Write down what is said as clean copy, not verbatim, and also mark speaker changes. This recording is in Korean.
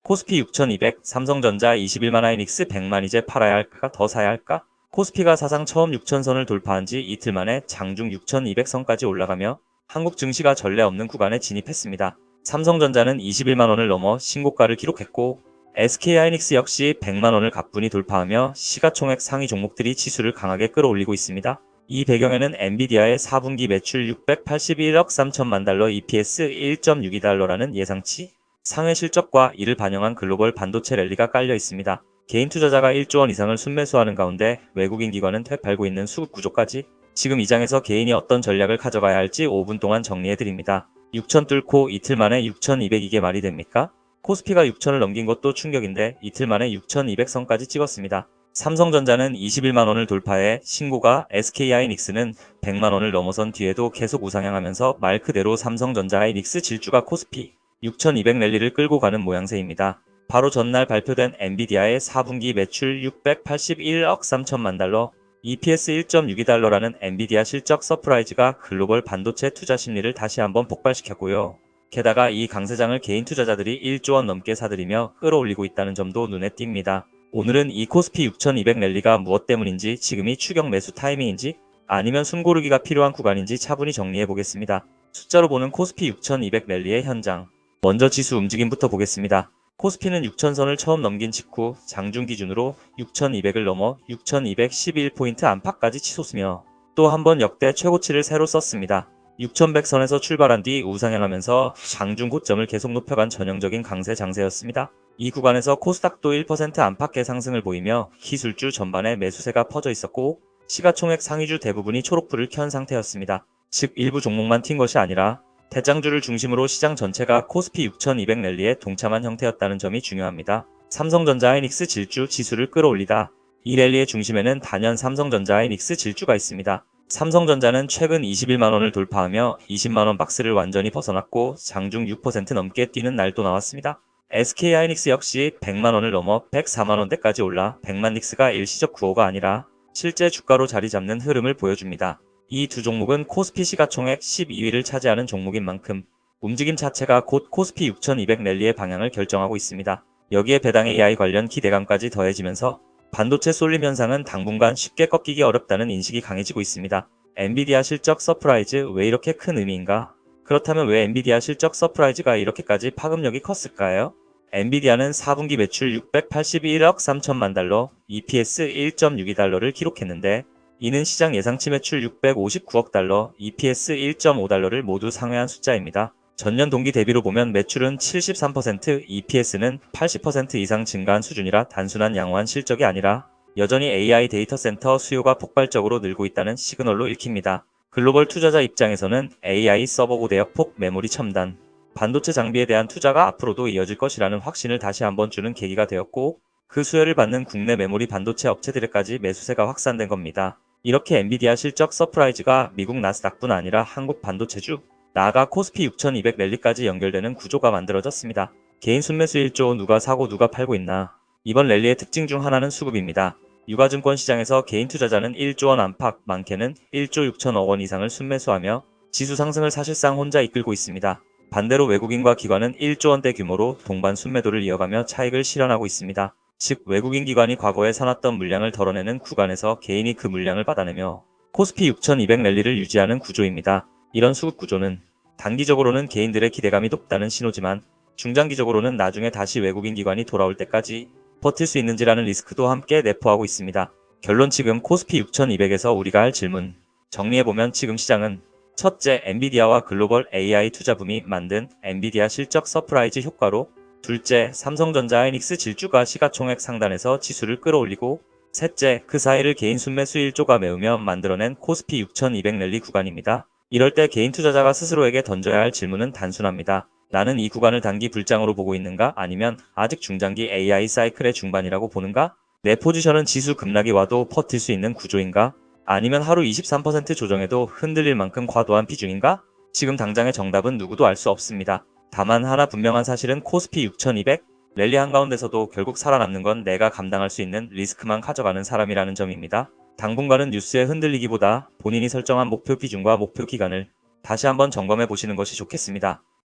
Speaker 1: 코스피 6200, 삼성전자 21만, 하이닉스 100만, 이제 팔아야 할까? 더 사야 할까? 코스피가 사상 처음 6천선을 돌파한 지 이틀 만에 장중 6200선까지 올라가며 한국 증시가 전례 없는 구간에 진입했습니다. 삼성전자는 21만원을 넘어 신고가를 기록했고 SK하이닉스 역시 100만원을 가뿐히 돌파하며 시가총액 상위 종목들이 지수를 강하게 끌어올리고 있습니다. 이 배경에는 엔비디아의 4분기 매출 681억 3천만 달러, EPS 1.62달러라는 예상치 상회 실적과 이를 반영한 글로벌 반도체 랠리가 깔려 있습니다. 개인 투자자가 1조원 이상을 순매수하는 가운데 외국인 기관은 되팔고 있는 수급 구조까지 지금 이 장에서 개인이 어떤 전략을 가져가야 할지 5분 동안 정리해드립니다. 6천 뚫고 이틀 만에 6,200 이게 말이 됩니까? 코스피가 6천을 넘긴 것도 충격인데 이틀 만에 6,200선까지 찍었습니다. 삼성전자는 21만원을 돌파해 신고가, SK하이닉스는 100만원을 넘어선 뒤에도 계속 우상향하면서 말 그대로 삼성전자 하이닉스 질주가 코스피 6,200 랠리를 끌고 가는 모양새입니다. 바로 전날 발표된 엔비디아의 4분기 매출 681억 3천만 달러, EPS 1.62달러라는 엔비디아 실적 서프라이즈가 글로벌 반도체 투자 심리를 다시 한번 폭발시켰고요. 게다가 이 강세장을 개인 투자자들이 1조원 넘게 사들이며 끌어올리고 있다는 점도 눈에 띕니다. 오늘은 이 코스피 6200 랠리가 무엇 때문인지, 지금이 추격 매수 타이밍인지 아니면 숨고르기가 필요한 구간인지 차분히 정리해보겠습니다. 숫자로 보는 코스피 6200 랠리의 현장. 먼저 지수 움직임부터 보겠습니다. 코스피는 6천선을 처음 넘긴 직후 장중 기준으로 6200을 넘어 6211포인트 안팎까지 치솟으며 또 한 번 역대 최고치를 새로 썼습니다. 6100선에서 출발한 뒤 우상향하면서 장중 고점을 계속 높여간 전형적인 강세 장세였습니다. 이 구간에서 코스닥도 1% 안팎의 상승을 보이며 기술주 전반에 매수세가 퍼져 있었고 시가총액 상위주 대부분이 초록불을 켠 상태였습니다. 즉 일부 종목만 튄 것이 아니라 대장주를 중심으로 시장 전체가 코스피 6200 랠리에 동참한 형태였다는 점이 중요합니다. 삼성전자 하이닉스 질주 지수를 끌어올리다. 이 랠리의 중심에는 단연 삼성전자 하이닉스 질주가 있습니다. 삼성전자는 최근 21만원을 돌파하며 20만원 박스를 완전히 벗어났고 장중 6% 넘게 뛰는 날도 나왔습니다. SK하이닉스 역시 100만원을 넘어 104만원대까지 올라 100만 닉스가 일시적 구호가 아니라 실제 주가로 자리 잡는 흐름을 보여줍니다. 이 두 종목은 코스피 시가총액 12위를 차지하는 종목인 만큼 움직임 자체가 곧 코스피 6200 랠리의 방향을 결정하고 있습니다. 여기에 배당 AI 관련 기대감까지 더해지면서 반도체 쏠림 현상은 당분간 쉽게 꺾이기 어렵다는 인식이 강해지고 있습니다. 엔비디아 실적 서프라이즈 왜 이렇게 큰 의미인가? 그렇다면 왜 엔비디아 실적 서프라이즈가 이렇게까지 파급력이 컸을까요? 엔비디아는 4분기 매출 681억 3천만 달러, EPS 1.62달러를 기록했는데 이는 시장 예상치 매출 659억 달러, EPS 1.5달러를 모두 상회한 숫자입니다. 전년 동기 대비로 보면 매출은 73%, EPS는 80% 이상 증가한 수준이라 단순한 양호한 실적이 아니라 여전히 AI 데이터 센터 수요가 폭발적으로 늘고 있다는 시그널로 읽힙니다. 글로벌 투자자 입장에서는 AI 서버 고대역폭 메모리 첨단, 반도체 장비에 대한 투자가 앞으로도 이어질 것이라는 확신을 다시 한번 주는 계기가 되었고 그 수혜를 받는 국내 메모리 반도체 업체들에까지 매수세가 확산된 겁니다. 이렇게 엔비디아 실적 서프라이즈가 미국 나스닥뿐 아니라 한국 반도체주, 나아가 코스피 6200 랠리까지 연결되는 구조가 만들어졌습니다. 개인 순매수 1조, 누가 사고 누가 팔고 있나? 이번 랠리의 특징 중 하나는 수급입니다. 유가증권 시장에서 개인 투자자는 1조원 안팎, 많게는 1조 6천억원 이상을 순매수하며 지수 상승을 사실상 혼자 이끌고 있습니다. 반대로 외국인과 기관은 1조원대 규모로 동반 순매도를 이어가며 차익을 실현하고 있습니다. 즉 외국인 기관이 과거에 사놨던 물량을 덜어내는 구간에서 개인이 그 물량을 받아내며 코스피 6200 랠리를 유지하는 구조입니다. 이런 수급 구조는 단기적으로는 개인들의 기대감이 높다는 신호지만 중장기적으로는 나중에 다시 외국인 기관이 돌아올 때까지 버틸 수 있는지라는 리스크도 함께 내포하고 있습니다. 결론, 지금 코스피 6200에서 우리가 할 질문 정리해보면 지금 시장은 첫째, 엔비디아와 글로벌 AI 투자붐이 만든 엔비디아 실적 서프라이즈 효과로, 둘째, 삼성전자 하이닉스 질주가 시가총액 상단에서 지수를 끌어올리고, 셋째, 그 사이를 개인 순매수 1조가 메우며 만들어낸 코스피 6200 랠리 구간입니다. 이럴 때 개인 투자자가 스스로에게 던져야 할 질문은 단순합니다. 나는 이 구간을 단기 불장으로 보고 있는가? 아니면 아직 중장기 AI 사이클의 중반이라고 보는가? 내 포지션은 지수 급락이 와도 버틸 수 있는 구조인가? 아니면 하루 23% 조정해도 흔들릴 만큼 과도한 비중인가? 지금 당장의 정답은 누구도 알 수 없습니다. 다만 하나 분명한 사실은 코스피 6200 랠리 한가운데서도 결국 살아남는 건 내가 감당할 수 있는 리스크만 가져가는 사람이라는 점입니다. 당분간은 뉴스에 흔들리기보다 본인이 설정한 목표 비중과 목표 기간을 다시 한번 점검해 보시는 것이 좋겠습니다.